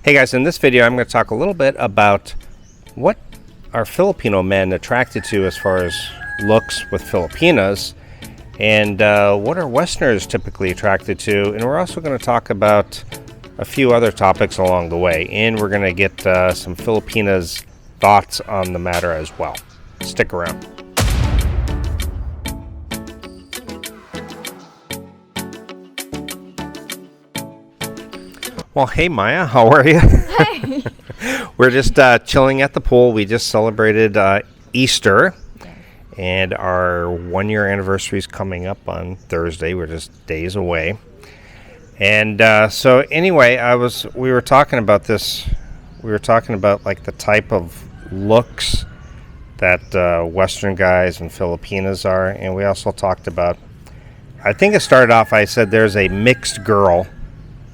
Hey guys, in this video I'm going to talk a little bit about what are Filipino men attracted to as far as looks with Filipinas, and what are Westerners typically attracted to. And we're also going to talk about a few other topics along the way, and we're going to get some Filipinas thoughts on the matter as well. Stick around. Well, hey Maya, how are you? Hi. We're just chilling at the pool. We just celebrated Easter, and our 1-year anniversary is coming up on Thursday. We're just days away. And so anyway, we were talking about this. We were talking about like the type of looks that Western guys and Filipinas are, and we also talked about. I think it started off. I said there's a mixed girl,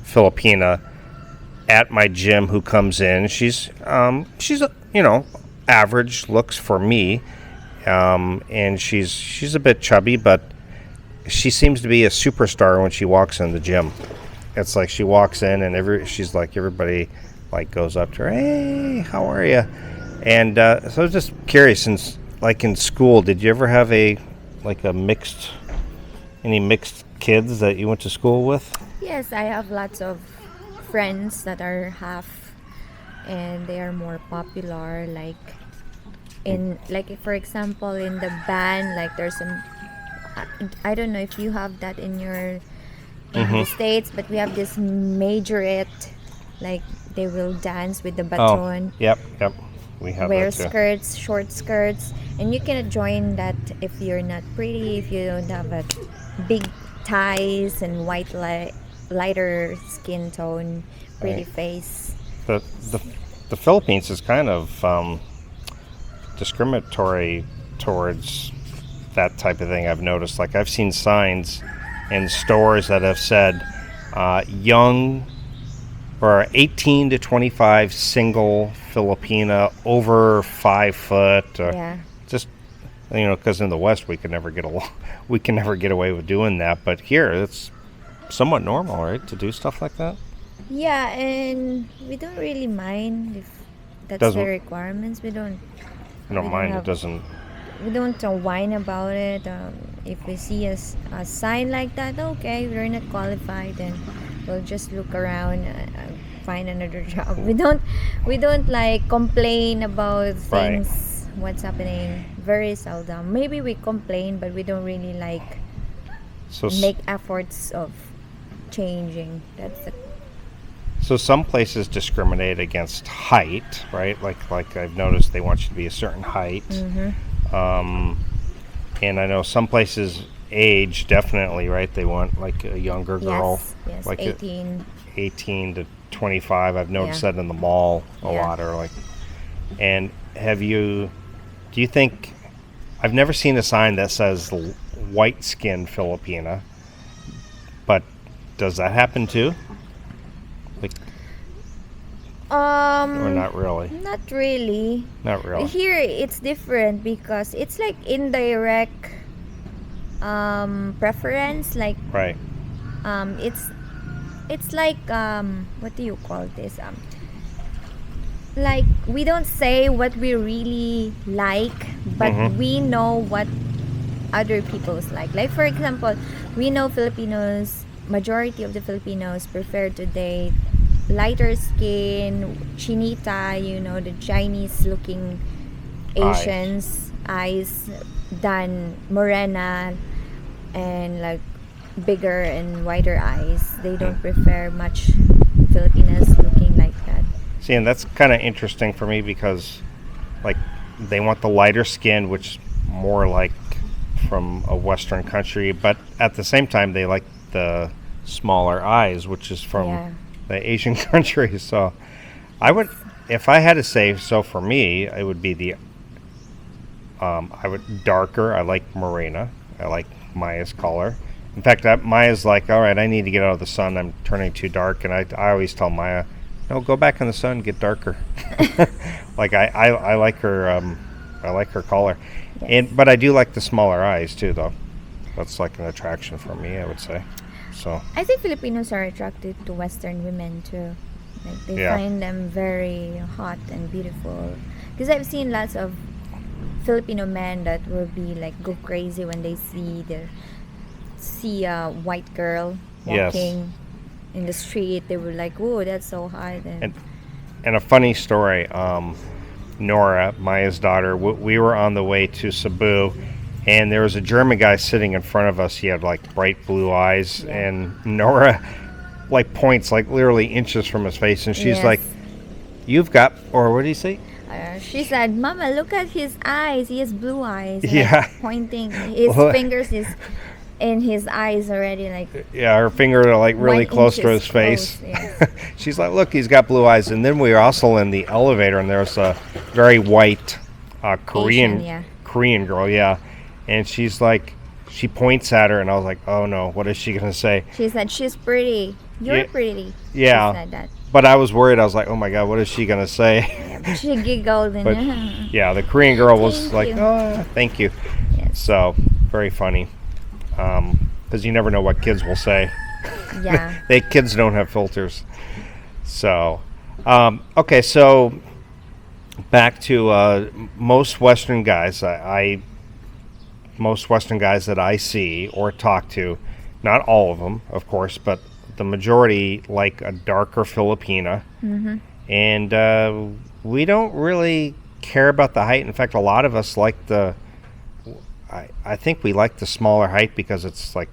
Filipina, at my gym who comes in. She's average looks for me, and she's a bit chubby, but she seems to be a superstar when she walks in the gym. It's like she walks in and she's like, everybody like goes up to her, hey, how are you? And so I was just curious, since like in school, did you ever have any mixed kids that you went to school with? Yes, I have lots of friends that are half, and they are more popular. For example, in the band, like there's some. I don't know if you have that in the States, but we have this majorette, like they will dance with the baton. Oh, yep. We have wear that too. skirts, short skirts, and you cannot join that if you're not pretty, if you don't have a big ties and lighter skin tone, pretty face. The Philippines is kind of discriminatory towards that type of thing. I've noticed. Like I've seen signs in stores that have said young or 18 to 25 single Filipina over 5 foot. Just because in the West we can never get away with doing that, but here it's somewhat normal, right, to do stuff like that? Yeah, and we don't really mind if that's the requirements. We don't mind. We don't whine about it. If we see a sign like that, okay, we're not qualified, then we'll just look around, find another job. We don't like complain about things. Right. What's happening? Very seldom. Maybe we complain, but we don't really make efforts of changing. So some places discriminate against height, right? Like I've noticed they want you to be a certain height. And I know some places age, definitely, right? They want like a younger girl. Yes, like 18 to 25. I've noticed that in the mall a lot. And do you think, I've never seen a sign that says white skin Filipina, but does that happen too? Or not really? Not really. Not really. Here it's different because it's like indirect preference. Like right. It's like what do you call this? Like we don't say what we really like, but we know what other people's like. Like for example, we know majority of the Filipinos prefer to date lighter skin, chinita, the Chinese looking Asians eyes than morena and like bigger and wider eyes. They don't prefer much Filipinas looking like that. See, and that's kind of interesting for me because like they want the lighter skin, which more like from a Western country, but at the same time they like the smaller eyes, which is from the Asian countries. So if I had to say, so for me, it would be I would darker. I like morena. I like Maya's color. In fact, Maya's like, all right, I need to get out of the sun. I'm turning too dark. And I always tell Maya, no, go back in the sun, get darker. Like I like her. I like her color. Yes. But I do like the smaller eyes too, though. That's like an attraction for me, I would say. So I think Filipinos are attracted to Western women too. Like they Yeah. find them very hot and beautiful. Because I've seen lots of Filipino men that will be like go crazy when they see a white girl Yes. walking in the street. They were like, "Oh, that's so hot." And a funny story, Nora, Maya's daughter, we were on the way to Cebu, and there was a German guy sitting in front of us. He had like bright blue eyes, Yeah. and Nora like points like literally inches from his face, and she's Yes. like, "You've got," or what did he say? She said, "Mama, look at his eyes. He has blue eyes." Like, Yeah. pointing his Well, fingers is in his eyes already. Like Yeah, her finger like really 1 close to inches his face. close, yes. She's like, "Look, he's got blue eyes." And then we were also in the elevator, and there's a very white Korean Asian, yeah. Korean girl, yeah. And she's like, she points at her, and I was like, "Oh no, what is she gonna say?" She said, "She's pretty. You're Yeah. pretty." Yeah. She said that. But I was worried. I was like, "Oh my God, what is she gonna say?" Yeah, but she giggled and But yeah, the Korean girl was Thank like, you. "Oh, thank you." Yes. So very funny, because you never know what kids will say. Yeah. Kids don't have filters. So, okay, so back to most Western guys. Most Western guys that I see or talk to, not all of them, of course, but the majority like a darker Filipina, and we don't really care about the height. In fact, a lot of us like I think we like the smaller height because it's like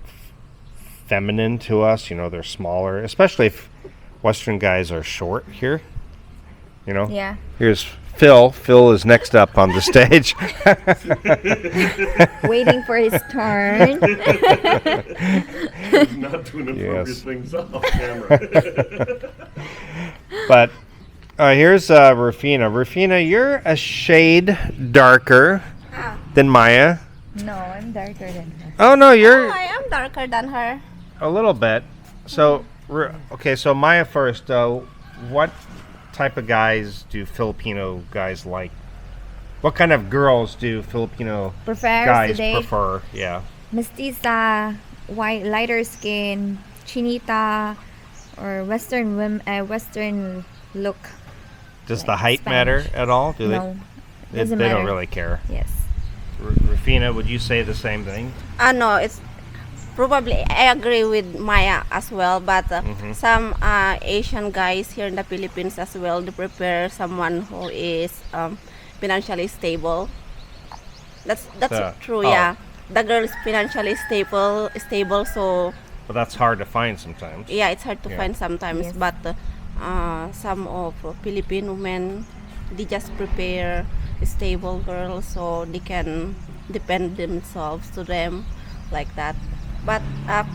feminine to us. You know, they're smaller, especially if Western guys are short here. You know? Yeah. Here's Phil. Phil is next up on the stage. Waiting for his turn. Not doing appropriate Yes. things off camera. But here's Rufina. Rufina, you're a shade darker than Maya. No, I'm darker than her. Oh, no, you're I am darker than her. a little bit. So, okay, so Maya first. What type of guys do Filipino guys like? What kind of girls do Filipino Prefers guys today prefer? Yeah. mestiza, white, lighter skin, chinita, or Western look. Does Like the height Spanish. matter at all? Do No, they? doesn't They matter. don't really care. Yes. Rufina, would you say the same thing? No, it's probably I agree with Maya as well, but some Asian guys here in the Philippines as well, they prepare someone who is financially stable. That's true, oh. yeah. The girl is financially stable, so But that's hard to find sometimes. yeah, it's hard to Yeah. find sometimes. Yes. But some of Filipino men, they just prepare a stable girls so they can depend themselves to them, like that. But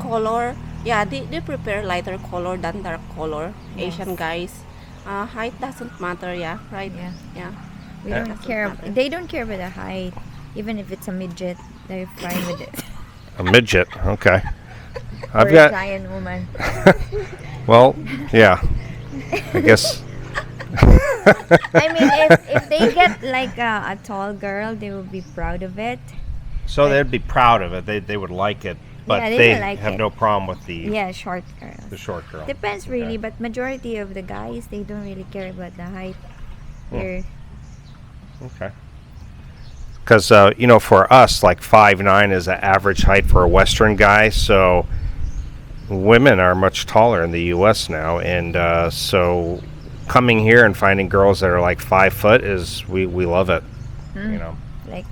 color, yeah, they prepare lighter color than dark color. Yes. Asian guys, height doesn't matter, yeah, right? Yeah. Yeah. We Uh, don't care. They don't care about the height. Even if it's a midget, they're fine with it. A midget. Okay. Or I've a got. giant woman. Well, yeah. I guess. I mean, if they get like a tall girl, they will be proud of it. So they'd be proud of it. They would like it, but Yeah, they they would like have it. no problem with the Yeah, short girls. short girl. Depends really, Okay. but majority of the guys, they don't really care about the height. They're Okay. Because for us, like 5'9" is the average height for a Western guy. So women are much taller in the U.S. now, and so coming here and finding girls that are like 5 foot is we love it. You know. like,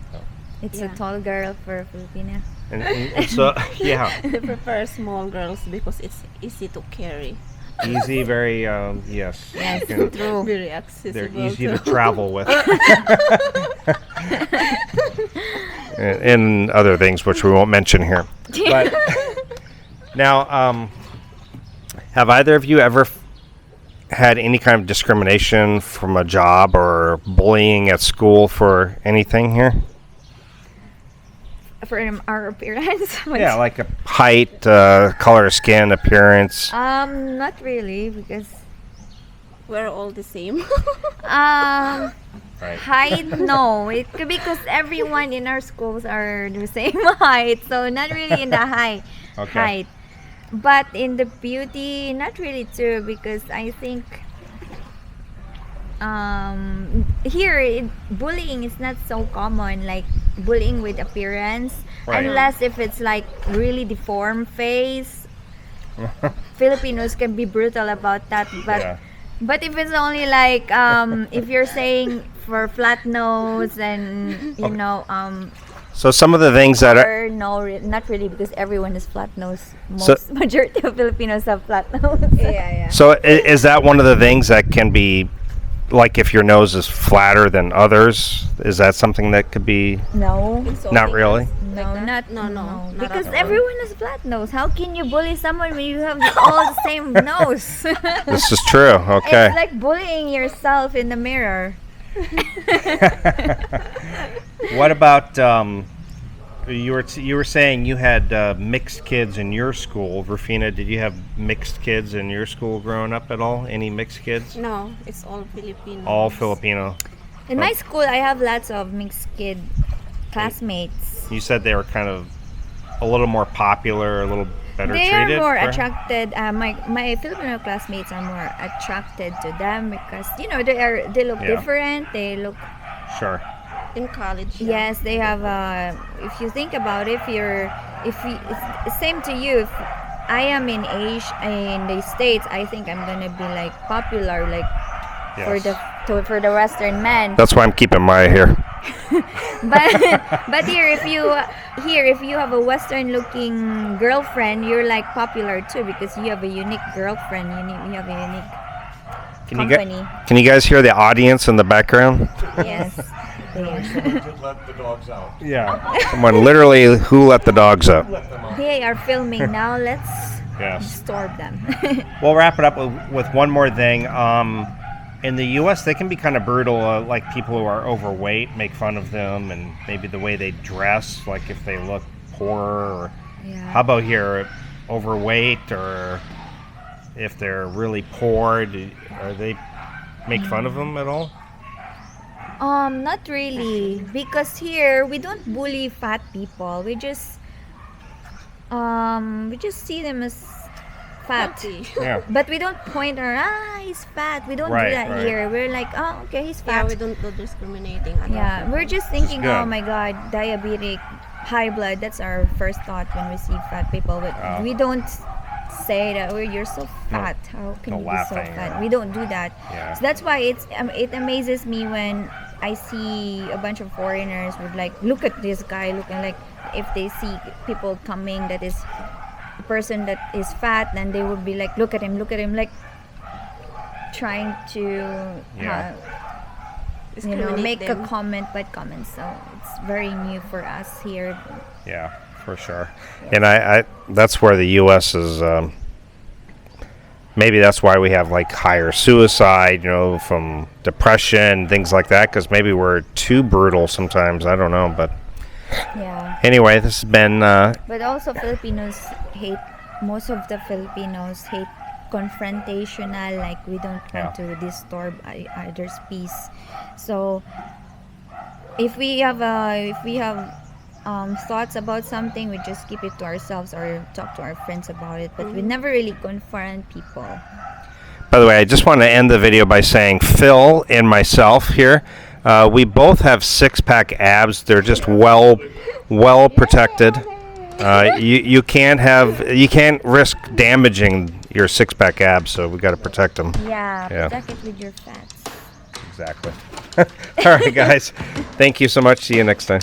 it's Yeah. a tall girl for Filipina. And so yeah, They prefer small girls because it's easy to carry, easy, very yes. Yes, You know, true. very accessible. they're easy to too. travel with. and other things which we won't mention here. But now, have either of you ever had any kind of discrimination from a job or bullying at school for anything here? For our appearance. Yeah, like a height, color of skin, appearance. Not really, because We're all the same. Right. height, no. Because everyone in our schools are the same height, so not really in the height. Okay. Height, but in the beauty, not really too. Because I think here bullying is not so common, like bullying with appearance, Right. unless if it's like really deformed face. Filipinos can be brutal about that, but Yeah. but if it's only like if you're saying for flat nose and you know So some of the things that are, or no, not really, because everyone is flat nose. So- Majority of Filipinos have flat nose. Yeah. so is that one of the things that can be, like if your nose is flatter than others, is that something that could be? No. Not really. No, Like that? not No, not because at all. everyone has flat nose. How can you bully someone when you have all the same nose? This is true. Okay. It's like bullying yourself in the mirror. What about you were saying you had mixed kids in your school, Rufina? Did you have mixed kids in your school growing up at all? Any mixed kids? No, it's all Filipino. All Filipino. In my school, I have lots of mixed kid classmates. You said they were kind of a little more popular, a little better They treated. are more correct? attracted. My Filipino classmates are more attracted to them because they look Yeah. different. They look. Sure. In college. Yeah. Yes, they have. If you think about it, it's same to you. If I am in Asia, in the States, I think I'm gonna be like popular, like Yes. for the Western men. That's why I'm keeping Maya here. But here, if you have a Western-looking girlfriend, you're like popular too because you have a unique girlfriend. You have a unique company. Can you guys hear the audience in the background? Yes. Just let the dogs out. Yeah. Someone literally who let the dogs out. They are filming now. Let's Yes. disturb them. We'll wrap it up with one more thing. In the U.S., they can be kind of brutal, like people who are overweight, make fun of them, and maybe the way they dress, like if they look poor. Or Yeah. how about here, overweight, or if they're really poor, are they make fun of them at all? Not really, because here we don't bully fat people. We just see them as fat. Fatty. Yeah. But we don't point our he's fat. We don't Right, do that right. here. We're like, oh, okay, he's Yeah, fat. we don't do discriminating. At Yeah, all. we're just thinking, good. oh my God, diabetic, high blood. That's our first thought when we see fat people. But Oh. we don't say that, oh, you're so fat. How can no you be so laughing, fat? yeah. We don't do that. Yeah. So that's why it amazes me when I see a bunch of foreigners would like, look at this guy, looking like if they see people coming that is a person that is fat, then they would be like, look at him, like trying to Yeah. make Discriminate them. a comment, bad comment. So it's very new for us here. Yeah, for sure. And I that's where the U.S. is. Maybe that's why we have like higher suicide, from depression, things like that. Because maybe we're too brutal sometimes. I don't know, but Yeah. anyway, this has been. But also most of the Filipinos hate confrontational, like we don't want to disturb others' peace. So if we have thoughts about something, we just keep it to ourselves or talk to our friends about it, but we never really confront people. By the way, I just want to end the video by saying Phil and myself here, we both have six-pack abs. They're just well protected. You can't risk damaging your six-pack abs, so we got to protect them. Yeah, Yeah. protect it with your fats. Exactly. All right, guys. Thank you so much. See you next time.